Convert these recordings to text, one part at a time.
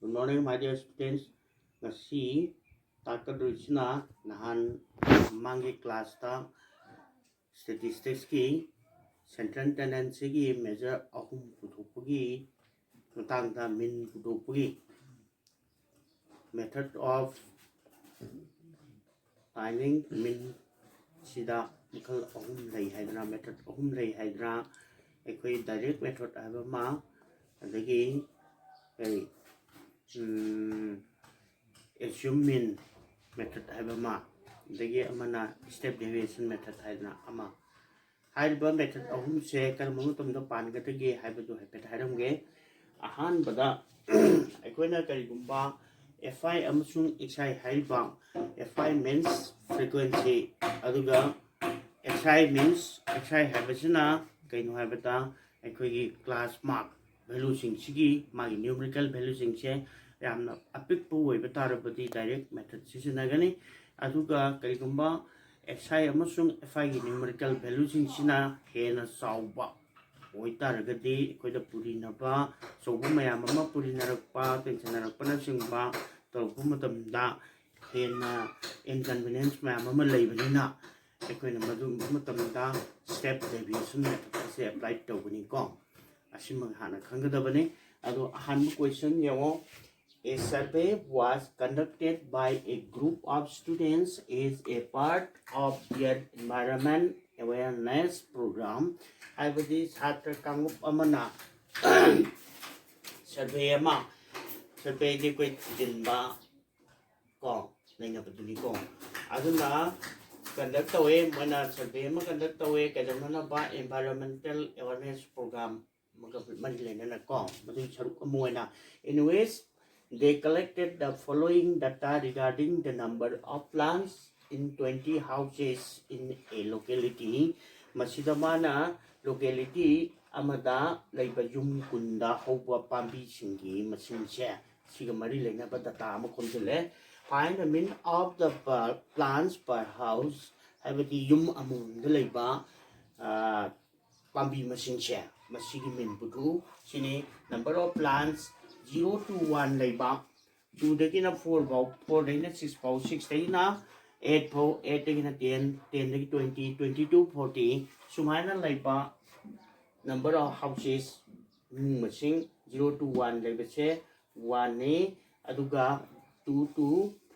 Good morning, my dear students. Ngasi takadrisna nahan mangi class ta statistics ki central tendency ki measure ahum puthokpagi matangda min puthokpagi method of finding min sida makhal ahum lei haidra method ahum lei haidra ekoi direct method haiba ma adagi assume mean method haiba ma adagi amana step deviation method haidna ama haiba method ahum se kalma matamda pangadagi haibadu haipet hairamge ahanbada aikoina karigumba fi amasung xi haiba fi means frequency aduga xi means xi haibasina kaino haibata aikoigi class mark value singsi magi numerical value singse yamna apikpu oiba tarabadi direct method sisinagani aduga karigumba xi amasung fi gi numerical value singsina hena sauba oitaragadi aikoida purinaba sauba mayam ama purinarakpa tensionarakpana singba tawpu matamda hena inconvenience mayam ama leibanina aikoina madu matamda step deviation method ase apply tawbani ko asimang hana khangadabani ado ahanbu question yawo. A survey was conducted by a group of students as a part of their environment awareness program. Haibadi chhatra kangup amana survey ama survey di koi dinba ko naina baduni ko aduna conduct awe mana survey ma conduct awe kadamana ba environmental awareness program magalena ko madu saruk amoina. Anyways, they collected the following data regarding the number of plants in 20 houses in a locality. Masidamana locality amada laiba yum kunda hoba pambi singi masingse siga mari lena ba data ama khonjele. Find the mean of the plants per house habati yum amung de laiba pambi masingse masigi min budu sini number of plants 0 to 1 laiba 2 dagina 4 bau 4 dagina 6 bau 6 dagina 8 bau 8 dagina 10 10 dagina 20 22 40 sumaina laiba number of houses masing 0 to 1 laiba se 1 ne aduga 2 to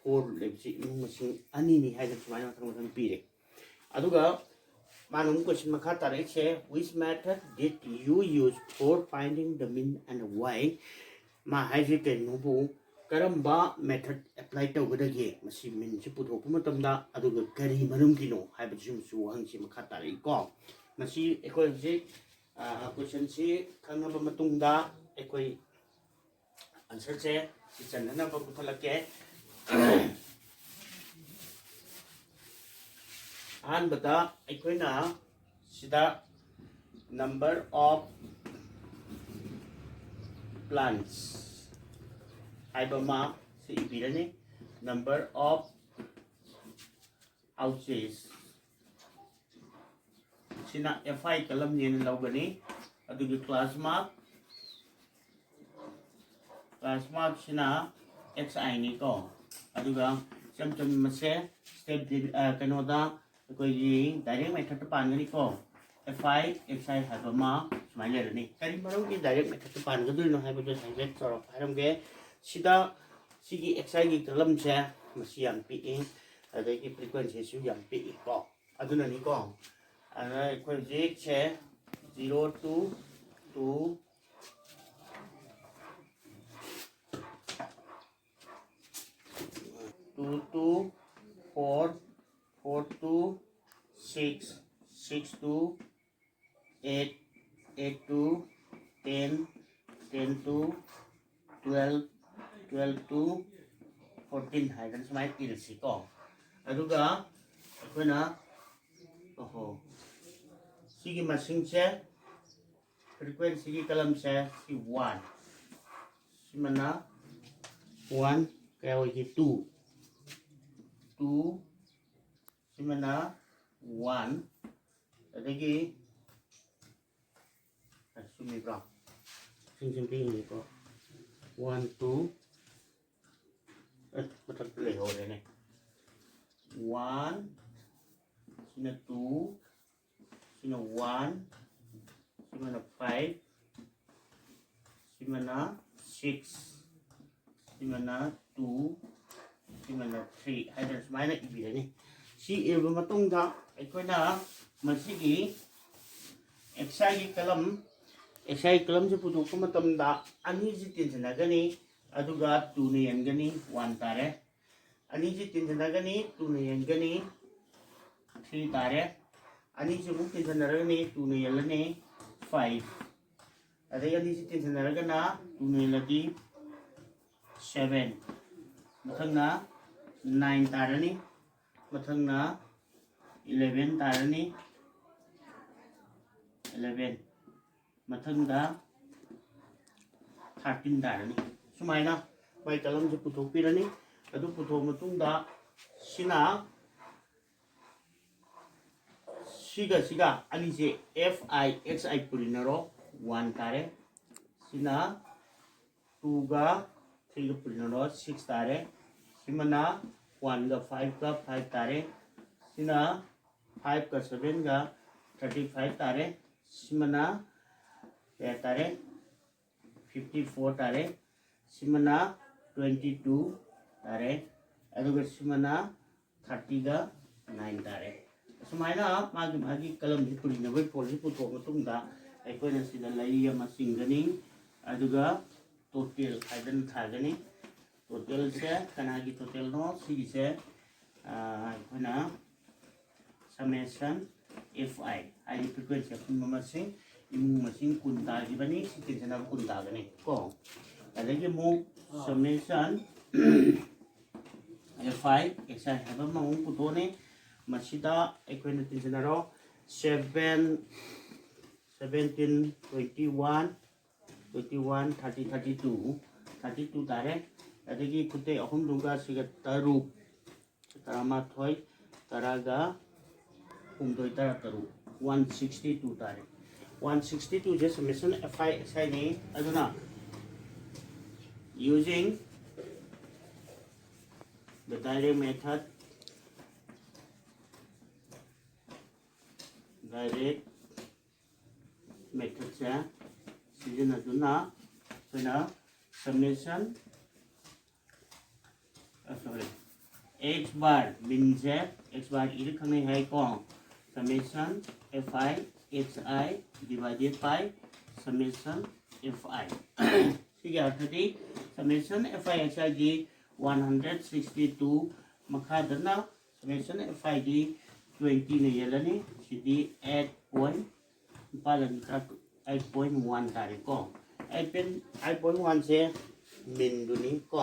4 laiba se masing ani ni haida sumaina mathang pire aduga manung question makha tare che which method did you use for finding the mean and why ma haije ke nubu karamba method apply tawgadage masi min si puthokpu matamda aduga kari marum kino haiba jumsu hangsi makha tare ko masi ekoi je question si khanaba matungda ekoi answer che si channa ba puthalake ahanbada aikoina sida number of plants haibama si ibirani number of houses sina fi kalam ni lawgani adugi class mark sina xi ni ko aduga samcham mase step kanoda koigi direct method pangani ko fi xi haibama smaile rani kari marum ki direct method pangadul no haibu saibet soro haramge sida sigi xi gi kalam se masi yam pi adagi frequency su yam pi ko aduna ni ko ana ko je che 0 to 2 2 to 4 4 to 6 6 to 8 8 to 10 10 to 12 12 to 14 haidan smai ilsi ko aduga akoina oho sigi masing se frequency gi kalam se si 1 simana 1 kaya hoji 2 2 simana 1 adagi asumi bra sing sing ping ni ko 1 2 ꯃꯊꯛꯇ ꯂꯩꯍꯧꯔꯦꯅꯦ 1 sina 2 sina 1 simana 5 simana 6 simana 2 simana 3 haidana sumaina ibirani si irba matungda aikoina masigi xi kalam se pudokpa matamda ani ji tinjanagani aduga 2 na yangani 1 tare ani ji tinjanagani 2 na yangani 3 tare ani ji muk tinjanaragani 2 na yalani 5 adai ani ji tinjanaragana 2 na yaladi 7 mathangna 9 tarani mathangna 11 tarani 11 mathangda 13 tarani sumaina bai kalam se puthokpirani adu puthok matungda sina siga ani se fi xi purinaro 1 tare sina 2 ga 3 ga purinaro 6 tare simana 1 ga 5 ga 5 tare sina 5 ga 7 ga 35 tare simana ya tare 54 tare simana 22 tare aduga simana 30 ga 9 tare sumaina magi kalam di pulina bai poli puto matungda aikoina sida lai ama singani aduga total hadan thagani total se kanagi total no si se aikoina summation fi ai frequency kun masing imung masing kun ta gibani si tinjana kun ta gani ko adagi mo summation fi xi haba mong putone masida aikoina tinjanaro 7 17 21 21 30 32 tare adagi kutte ahum dunga siga taruk tarama thoi taraga humdoi tara taru 162 tare 162 je summation fi xi ni aduna using the direct method se sijina duna pena summation sorry x bar min se x bar ir khane hai ko summation fi xi divided by summation fi siga thati summation fi xi gi 162 makhadana summation fi gi 20 ne yelani sidi 8.1 tari ko 8.1 se min duni ko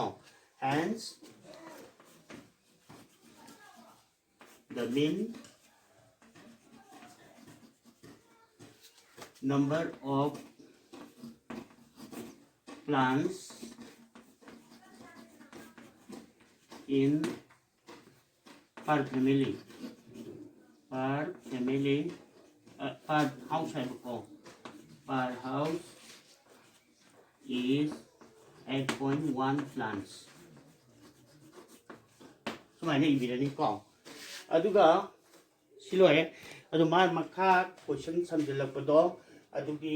hence the mean number of plants in per family per house per house is 8.1 plants sumaina ibirani ko aduga silore adu mar makha question samjilakpado adugi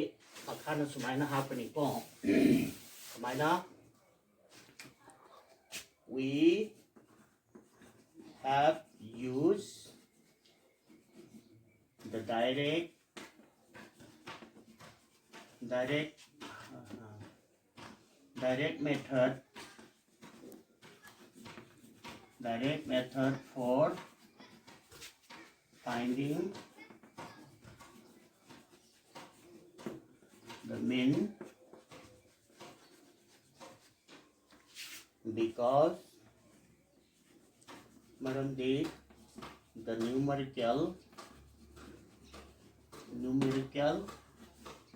makhana sumaina hapani ko sumaina we have used the direct method for finding the mean because maramdi the numerical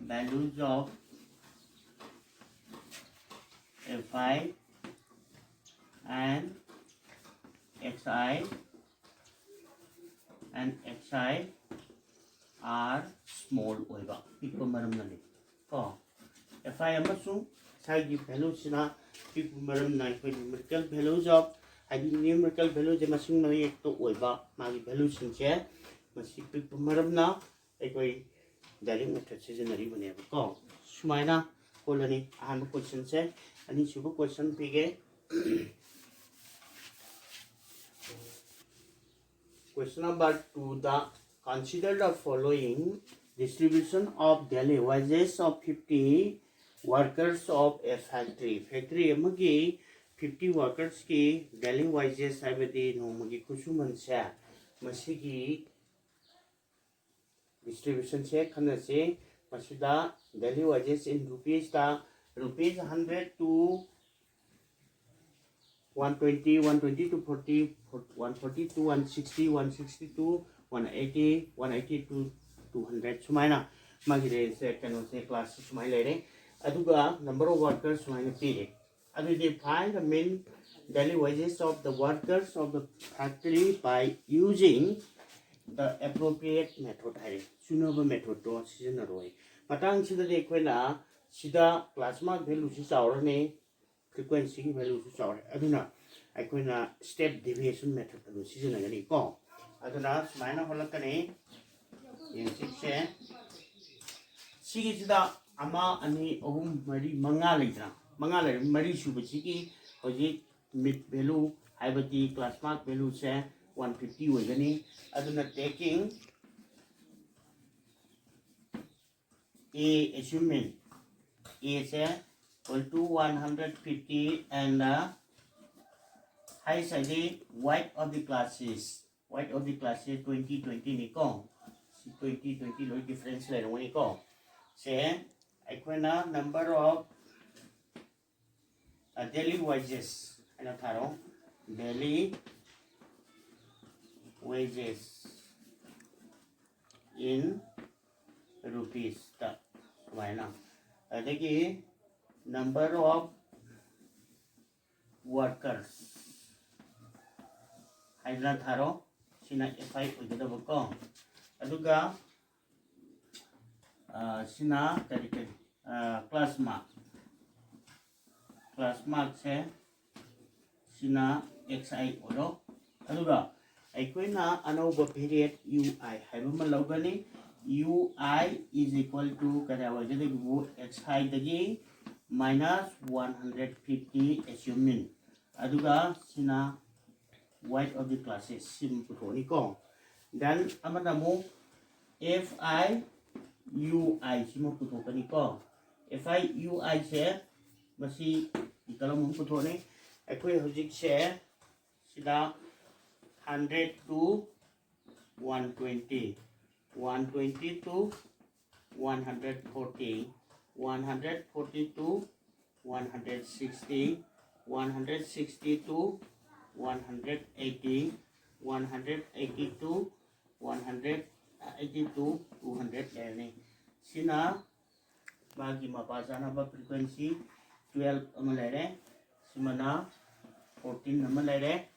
values of fi and xi are small oiba pikpa maram nani ko fi amasung xi gi value sina pikpa maram nai ko numerical values of हाइदी numerical value जे मसिंग मयेक तो ओइबा मागी value सिंचे मसि pick मरमना एकोई डायरेक्ट मेथड सिजनरी बनेबको सुमाइना कोलनी अहम क्वेश्चन से अनि सुबह क्वेश्चन पिगे question number 2 the consider the following distribution of daily wages of 50 workers of a factory amagi 50 workers ki daily wages habadi nomagi kusuman se masigi distribution se khana se masida daily wages in rupees ta rupees 100 to 120 120 to 40 140 to 160 160 to 180 180 to 200 sumaina magire se kano se class sumai lere aduga number of workers sumaina pire adu they find the mean daily wages of the workers of the factory by using the appropriate method hai suitable method to sijanaroi matang sida de koina sida plasma value si chaurane frequency की value से चावरे अधुना अकोइना step deviation method अदु सिजनगनी को अधुना सुमाइना होलकने यंसिसे सिगिजिदा अमा अनि अहुम मरी मंगा लेजना मंगा ले मरी सुबसिगी होजि मिड value हाइबती क्लास मार्क value से 150 होगनी अधुना taking a assuming a से equal to 150 and high side white of the classes 20 20 niko 20 20 lo difference le ngoni ko se aikoina number of daily wages ana tharo daily wages in rupees ta waina adagi number of workers haidra tharo sina fi oidabako aduga sina kari class mark se sina xi odo aduga aikoina anoba period ui haibama logani ui is equal to kada wajade bu xi dagi minus 150 assuming aduga sina white of the classes sim puthoni ko then amada mo fi ui simo puthokani ko fi ui se masi ikalam puthoni akoi hojik se sida 100 to 120 120 to 140 140 to 160 160 to 180 180 to 180 to 200 learning sina bagi mapasana ba frequency 12 amalere simana 14 amalere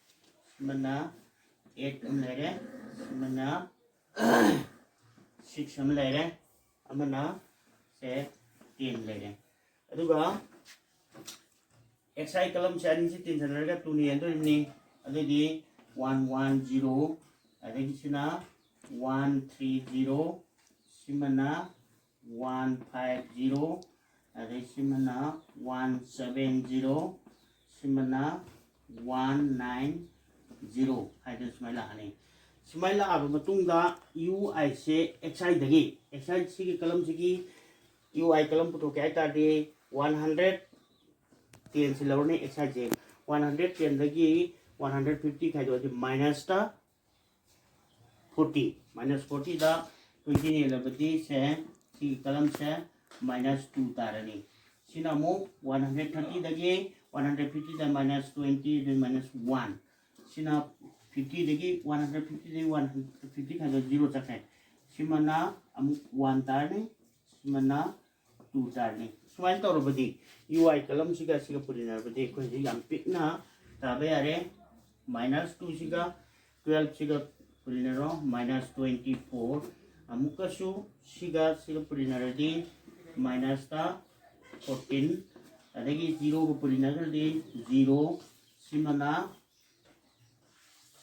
simana 8 amalere simana 6 amalere amana se 10 learning aduga xi column se ani si 10 sanarga 2 ni endo ni adidi 110 adigi sina 130 simana 150 adigi simana 170 simana 190 haida smaila ani smaila aba matungda ui se xi dagi xi sigi column sigi ui column puto kai ta de 100 10 से लौरने xi जे 110 दगी 150 खाइ दो minus ता 40 minus 40 दा 20 ने लबती से सी कलम से -2 तारनी सिना मो 130 दगी 150 दा -20 then -1 सिना 50 दगी 150 दगी 150 खाइ दो 0 चखे सिमना अमु 1 तारनी सिमना 2 तारनी सुमाइन तौरबदी ui कलम सिगा सिगा पुरिनारबदी खोजि याम पिकना ताबे यारे -2 सिगा 12 सिगा पुरिनारो -24 अमुकसु सिगा सिगा पुरिनारदी -14 अदगी 0 को पुरिनारदी 0 सिमना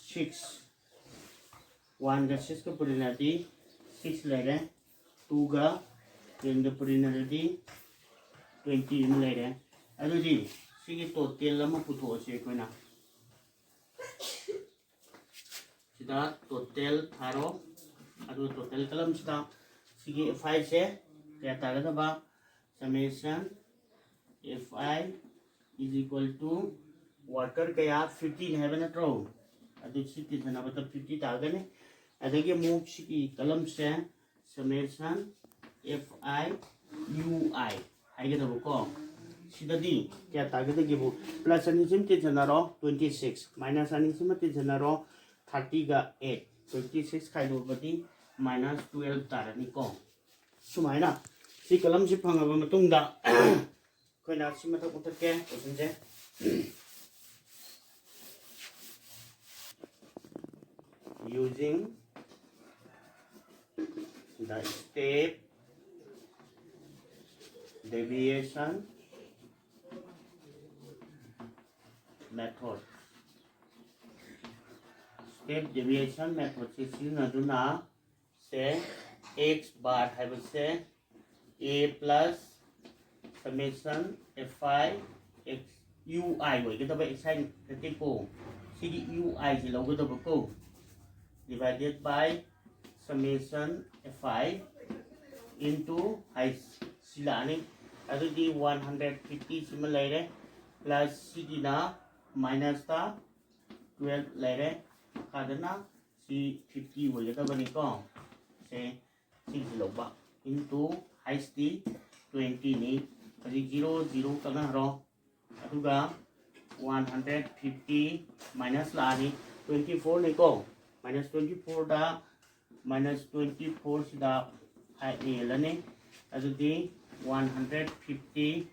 6 1 ga 6 ka purinati 6 lere 2 ga 10 ga purinati 20 ma lere adudi sigi total lama putho ase koina sida total tharo adu total kalam sida sigi fi se kaya tagada ba summation fi is equal to worker kaya 15 have na tro adu siti thana bata 50 tagane adagi move sigi kalam se summation fi ui haigada ko sidadi kaya tagada gibu plus anisim ti thanaro 26 minus anisim ti thanaro 30 ga 8 26 khai do bati minus 12 tarani ko sumaina si kalam si phangaba matungda koina si mathak uthak ke question je using the step deviation method step deviation method se sinaduna se x bar have se a plus summation fi x ui hoy cái tao vậy xanh cái cô sigi ui chỉ lâu cái tao cô divided by summation fi into hay sila ni adu di 150 sima lere plus sigi na minus ta 12 lere kadana si 50 hoy cái tao bani ko se sigi lâu ba into hay sti 20 ni adi 0 0 kana ro aduga 150 minus la ni 24 ni ko minus 24 da minus 24 sida hai a la ni adudi 150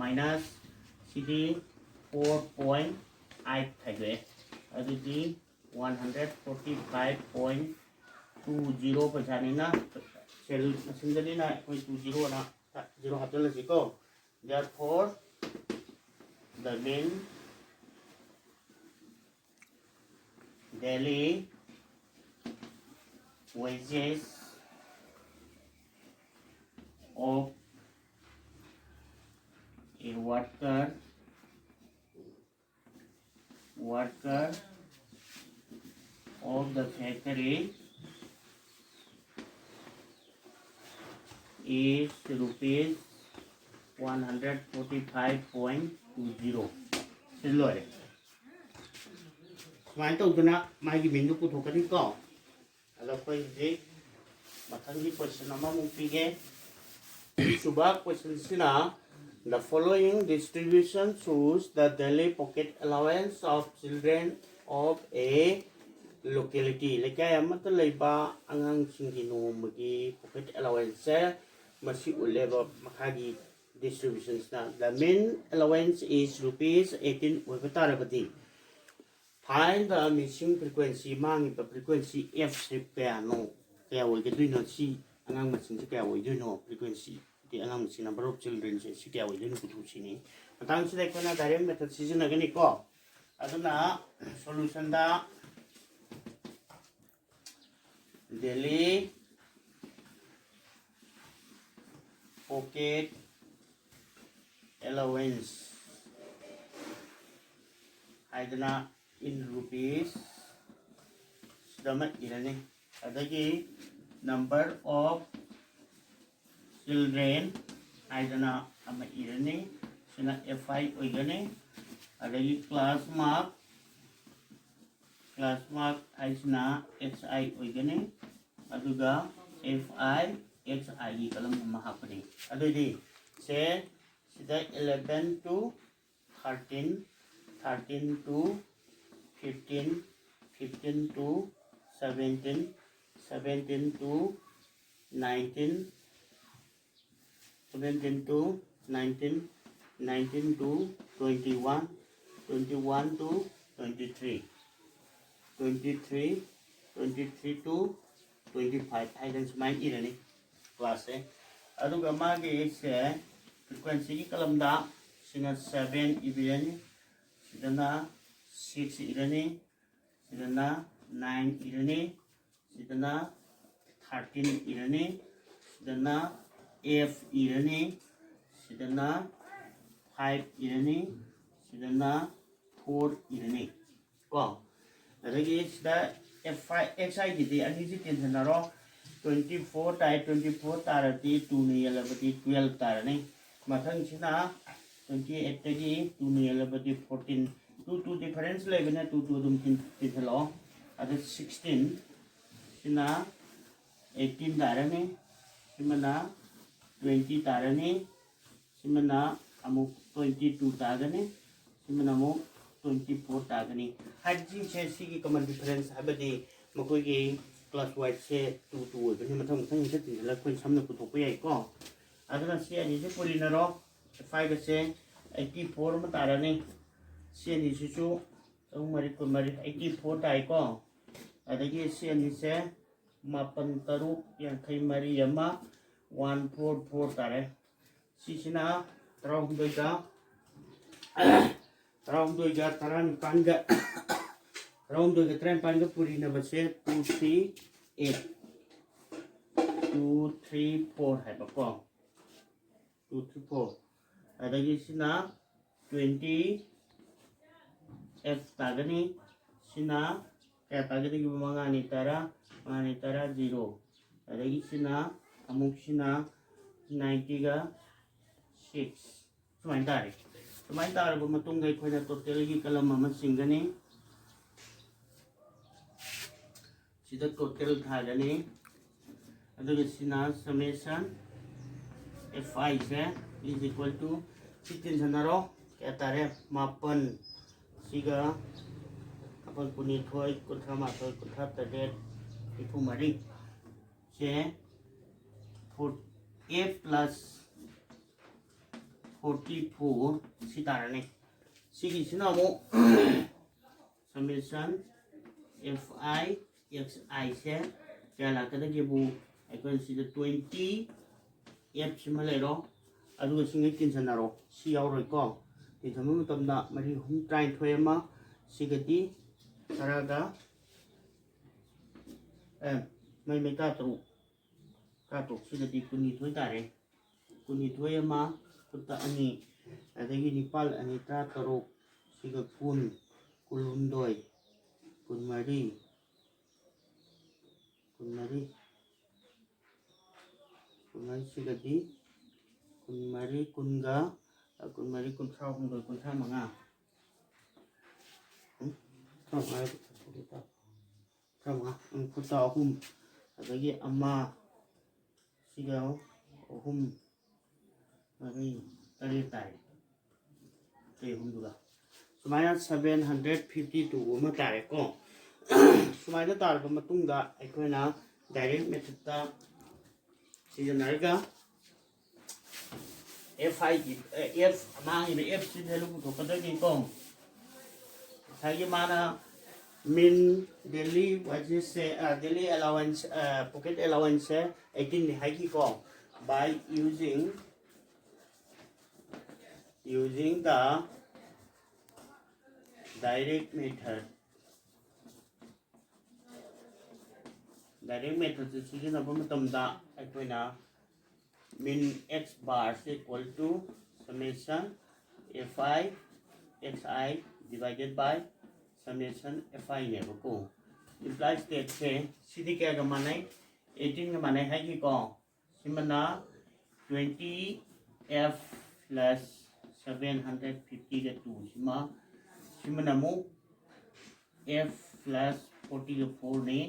minus cd 4.8 thai ge adudi 145.20 paisa ni na sel sindali na koi 20 na 0 hatal si ko therefore the mean daily wages of a worker of the factory is rupees 145.20 siloi mai tau tuna mai gi min du pu thokani ko ala koi ji mathang gi question ama mu pi ge suba question sina the following distribution shows the daily pocket allowance of children of a locality lekai amata leiba angang singi no magi pocket allowance masi uleba makhagi distributions na the main allowance is rupees 18 wabatarabati find the missing frequency mang the frequency f shape kaya no kaya wo gedui no si angang masing si kaya wo gedui no frequency di angang si number of children si kaya wo gedui no kutu sini matang si dekona direct method season agani ko aduna solution da daily pocket allowance haidana in rupees sedama irani adagi number of children haidana ama irani sina fi oigani adagi class mark haisna xi oigani aduga fi xi gi kalam mahapani adudi se sida 11 to 13 13 to 15 15 to 17 17 to 19 17 to 19 19 to 21 21 to 23 23 23 to 25 haidan smai irani class aduga magi se frequency ki kalamda sina 7 ibirani sidana 6 irani sidana 9 irani sidana 13 irani sidana F irani sidana 5 irani sidana 4 irani ko adagi sida F5 xi gidi ani ji tensionaro 24 tai 24 tarati 2 ni yalabati 12 tarani mathang sina 28 tagi 2 ni yalabati 14 2 difference lebena 2 dum tinthalo ada 16 sina 18 tarani simana 20 tarani simana amuk 22 tarani simana amuk 24 tarani haji se sigi common difference habadi makoi gi class wide se 2 bani mathang mathang se tinthalo kun samna puthok yai ko adana se ani se polinaro 5 se 84 ma tarani se ni su mari 84 tai ko adagi se ani se mapan taruk yang kai mari yama 144 tare sisina terong doiga taran panga terong doiga tren panga puri na base 234 hai ba ko 234 adagi sina 20 f tagani sina kaya tagani gi mangani tara 0 adagi sina amuk sina 90 ga 6 sumain tare ba matung gai khoina total gi kalam ama singani sida total thagani adagi sina summation fi se is equal to 16 sanaro kaya tare mapan siga apal puni thoi kuthra ma thoi kuthra tadet ipu mari se 4a plus 44 sitarane sigi sinamo summation fi xi se kala kada gebu aikon sida 20 f simalero adu singi tinsanaro si yauroi ko tinsamu tamda mari hum try thoema sigati saraga mai meta tru katok sigati kuni thoi tare kuni thoi ama kutta ani adagi nipal ani ta taruk siga kun kulundoi kunmari sigati kunmari kunga kunmari kunthra hundoi kunthra manga kutta ahum adagi ama siga ahum mari tari tai humduga sumaya 752 ma tare ko sumaya tarba matunga aikoina direct method ta sijanarga fi f amang ni f sin helu to kadagi ko thagi mana min daily wages se daily allowance pocket allowance 18 ni hagi ko by using the direct method sijanaba matamda aikoina min x bar is equal to summation fi xi divided by summation fi never ko implies that say cd kya ga manai 18 ga manai hai ki ko simana 20 f plus 750 ga 2 simana mo f plus 40 ga 4 ne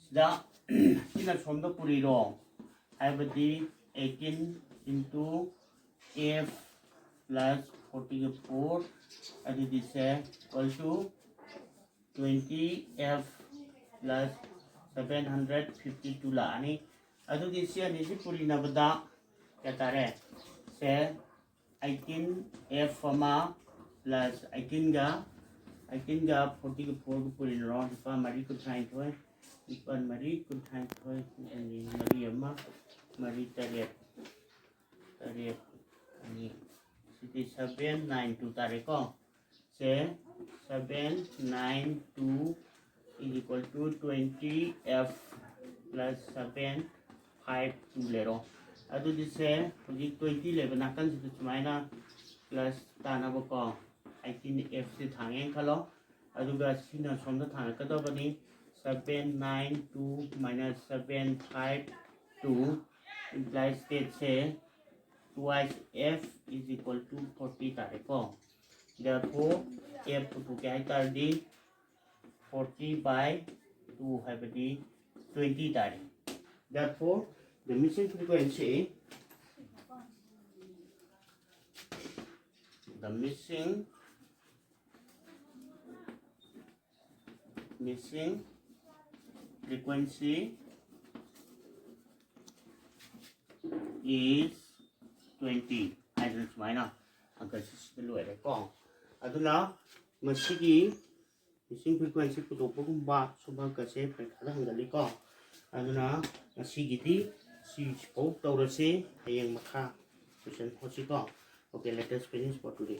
sida sina from the puri ro habati 18 into f plus 40 ga 4 adi this equal to 20 f plus 752 la ani adu this ani si puri na bada katare se 18 f ma plus 18 ga 40 ga 4 puri ro pa mari ku thain thoi ipan mari ku thain thoi ani mari ama mari taret ani ꯑꯗꯨꯗꯤ 792 ꯇꯥꯔꯦꯀꯣ ꯁꯦ 792 is equal to 20f plus 752 लेरो अदुदि से हुजी 20 लेबा नाकन से सुमाइना plus तानाबो को 18f से थांगे खलो अदुगा सिना सोमदा थांगकदबनी 792 minus 752 implies that say twice f is equal to 40 तारेको therefore f to क्या तारदी 40 by 2 है बदी 20 तारे therefore the missing frequency is 20 हाइड्रोजन सुमाइना अंकल सिस्टम लोरे को अदुना मसिगी मिसिंग फ्रीक्वेंसी पुदोपगुंबा सुबह कसे पेखादा हंगली को अदुना मसिगिदी सिपो तौरसे हयेंग मखा क्वेश्चन होसी को okay let us finish for today